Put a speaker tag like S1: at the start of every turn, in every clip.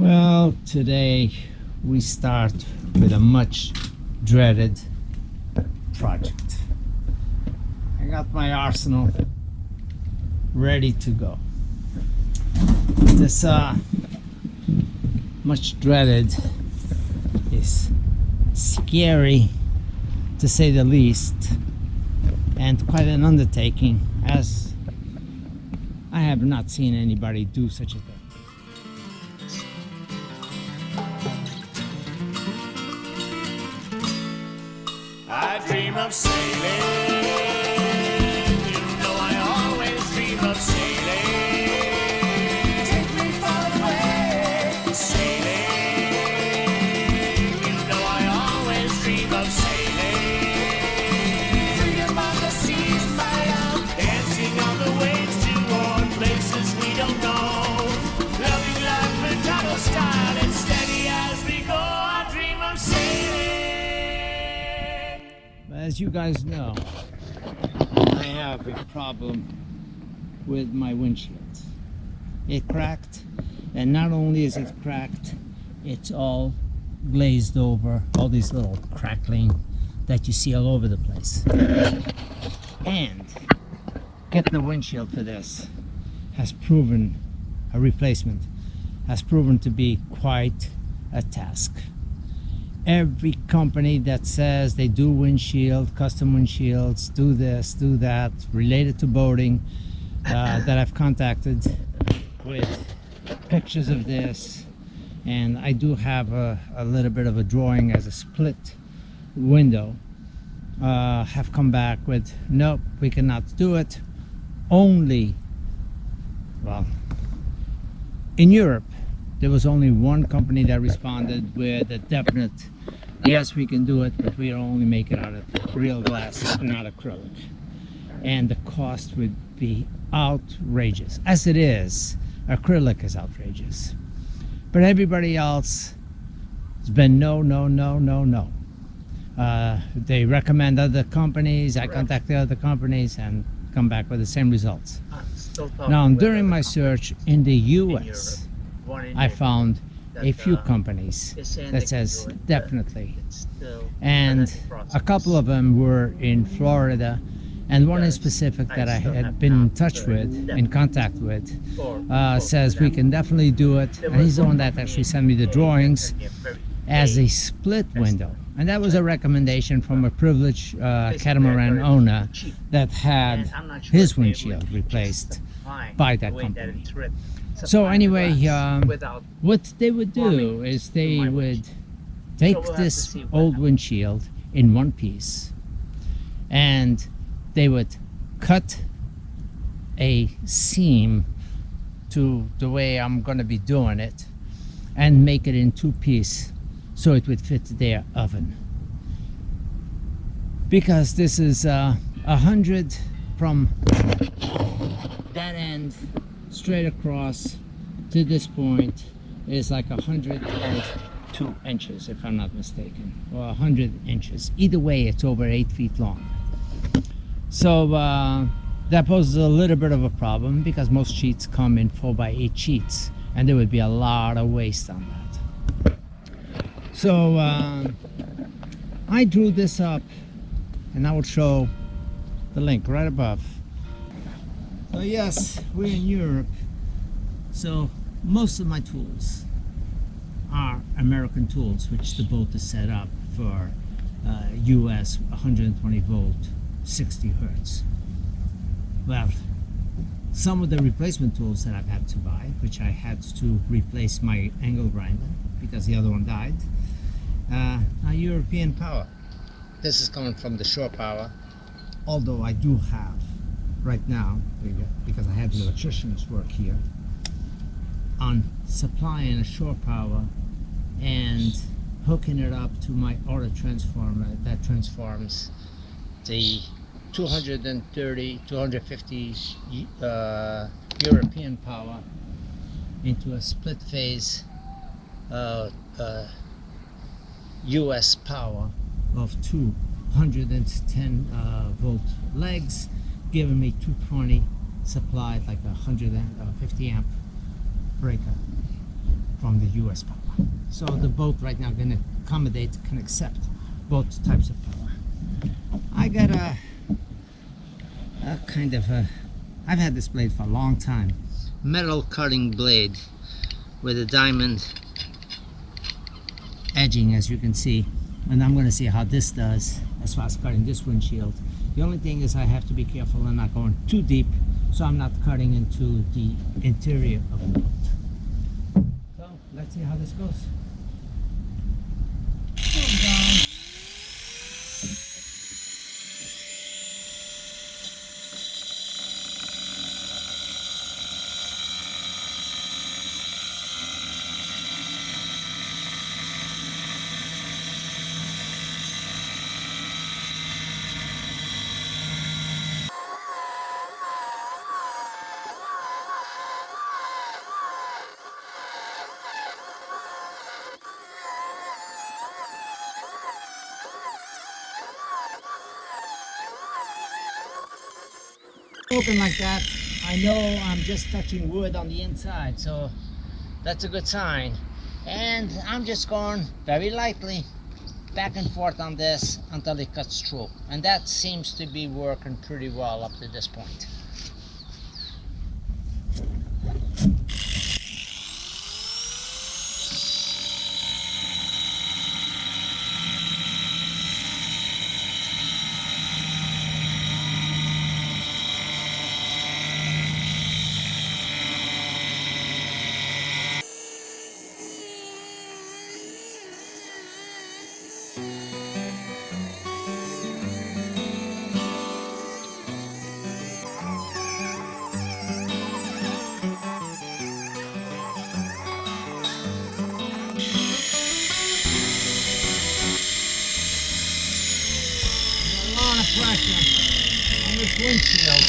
S1: Well, today we start with a much dreaded project. I got my arsenal ready to go. This much dreaded is scary to say the least, and quite an undertaking, as I have not seen anybody do such a thing.
S2: I dream of sailing. You know I always dream of sailing. Take me far away. Sailing. You know I always dream of sailing. Freedom on the seas, my love. Dancing on the waves to warm places we don't know. Loving life Madonna style and steady as we go. I dream of sailing.
S1: As you guys know, I have a problem with my windshield. It cracked, and not only is it cracked, it's all glazed over, all these little crackling that you see all over the place. And getting the windshield for this has proven, a replacement, has proven to be quite a task. Every company that says they do windshield, custom windshields, do this, do that, related to boating, that I've contacted with pictures of this, and I do have a little bit of a drawing as a split window, have come back with, nope, we cannot do it. Only, well, in Europe, there was only one company that responded with a definite, yes, we can do it, but we'll only make it out of real glass, not acrylic. And the cost would be outrageous. As it is, acrylic is outrageous. But everybody else has been no, no, no, no, no. They recommend other companies. I contact the other companies and come back with the same results. Now, during my search in the US, I found a few companies that says definitely, and a couple of them were in Florida, and one in specific that I had been in touch with, in contact with, says we can definitely do it, and he's the one that actually sent me the drawings as a split window. And that was a recommendation from a privileged catamaran owner that had his windshield replaced by that company. So anyway, what they would do is they would take this old windshield in one piece, and they would cut a seam to the way I'm going to be doing it, and make it in two pieces so it would fit their oven. Because this is 100 from that end straight across to this point is like 102 inches, if I'm not mistaken, or 100 inches. Either way, it's over 8 feet long. So that poses a little bit of a problem, because most sheets come in 4x8 sheets, and there would be a lot of waste on that. So I drew this up, and I will show the link right above. So yes, we're in Europe, so most of my tools are American tools, which the boat is set up for US 120 volt, 60 hertz. Well, some of the replacement tools that I've had to buy, which I had to replace my angle grinder because the other one died, are European power. This is coming from the shore power, although I do have right now, because I had the electricians work here on supplying a shore power and hooking it up to my auto transformer that transforms the 230, 250 European power into a split phase US power of 210 volt legs, giving me 220 supplied, like 150 amp breaker from the US power. So the boat right now can accommodate, can accept both types of power. I got a kind of a, I've had this blade for a long time. Metal cutting blade with a diamond edging, as you can see. And I'm going to see how this does as far as cutting this windshield. The only thing is I have to be careful and not going too deep, so I'm not cutting into the interior of the boat. So let's see how this goes. Open like that, I know I'm just touching wood on the inside, so that's a good sign. And I'm just going very lightly back and forth on this until it cuts through, and that seems to be working pretty well up to this point. Pressure on this windshield,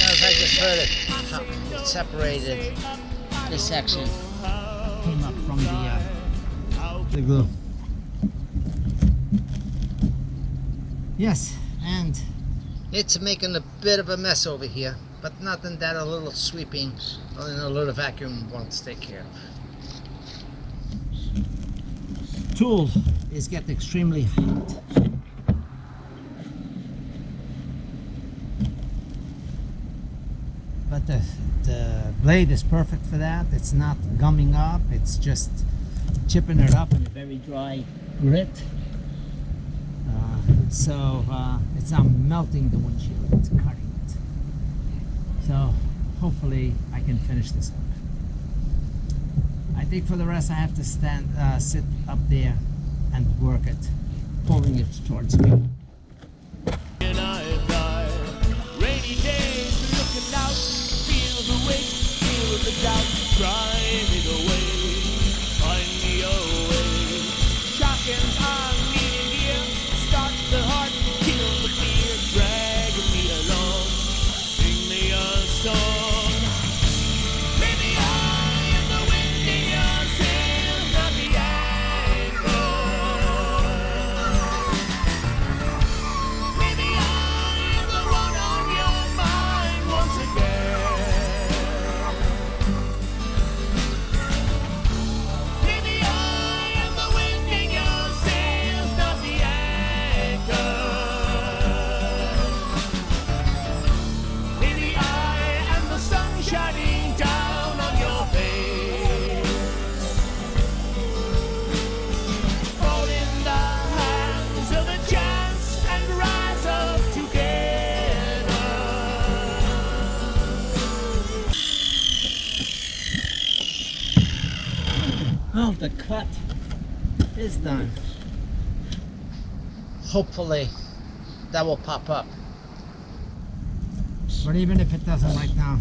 S1: as I just heard it separated. This section came up from the glue. Yes, and it's making a bit of a mess over here, but nothing that a little sweeping and a little vacuum won't take care of. Tool is getting extremely hot. But the blade is perfect for that. It's not gumming up, it's just chipping it up in a very dry grit. So it's not melting the windshield, it's cutting it. So hopefully I can finish this up. I think for the rest I have to sit up there and work it, pulling it towards me.
S2: And I die. Rainy days looking out, feel the weight, feel the doubt, crying it away. Find me a way. Shocking on me here, start the heart, kill the fear, drag me along, sing me a song. Maybe I am the wind in your sails, not the anchor. Maybe I am the one on your mind once again. Maybe I am the wind in your sails, not the anchor. Maybe I am the sun shining down on your face. Fall in the hands of a chance and rise up together.
S1: Oh, the cut is done. Hopefully that will pop up. But even if it doesn't right now,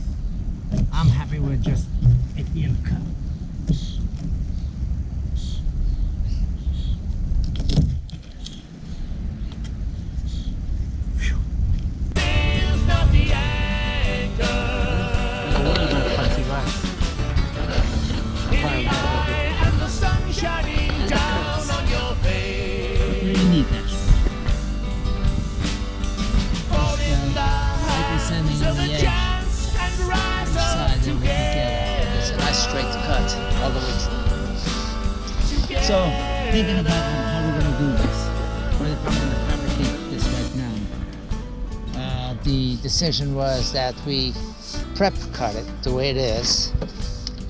S1: I'm happy with just it being cut.
S2: Sails, not the anchor. Maybe I am the sun shining down on your face.
S1: You need that.
S2: Fall in the
S1: sanding
S2: hands
S1: on
S2: of
S1: the
S2: a
S1: edge.
S2: chance and rise up
S1: Side, and we can get it.
S2: together.
S1: I straight cut all the way through. So, thinking about how we're gonna do this, or if I'm gonna fabricate this right now, the decision was that we prep cut it the way it is,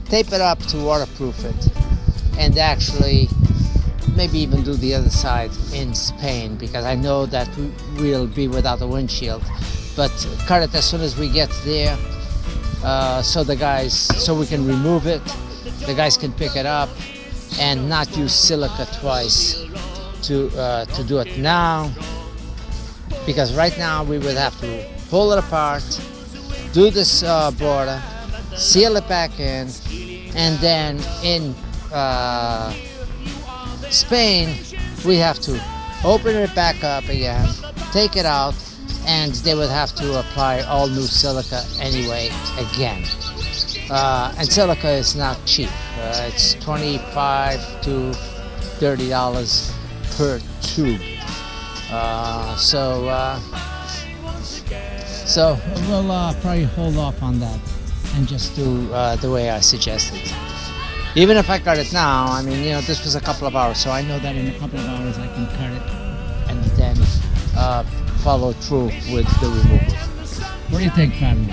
S1: tape it up to waterproof it, and actually maybe even do the other side in Spain, because I know that we'll be without a windshield, but cut it as soon as we get there, so we can remove it, the guys can pick it up and not use silica twice to do it now, because right now we would have to pull it apart, do this border, seal it back in, and then in Spain we have to open it back up again, take it out, and they would have to apply all new silica anyway again. And silica is not cheap. It's $25 to $30 per tube. So we'll probably hold off on that and just do the way I suggested. Even if I cut it now, I mean, you know, this was a couple of hours, so I know that in a couple of hours I can cut it and then follow through with the removal. What do you think, Fabian?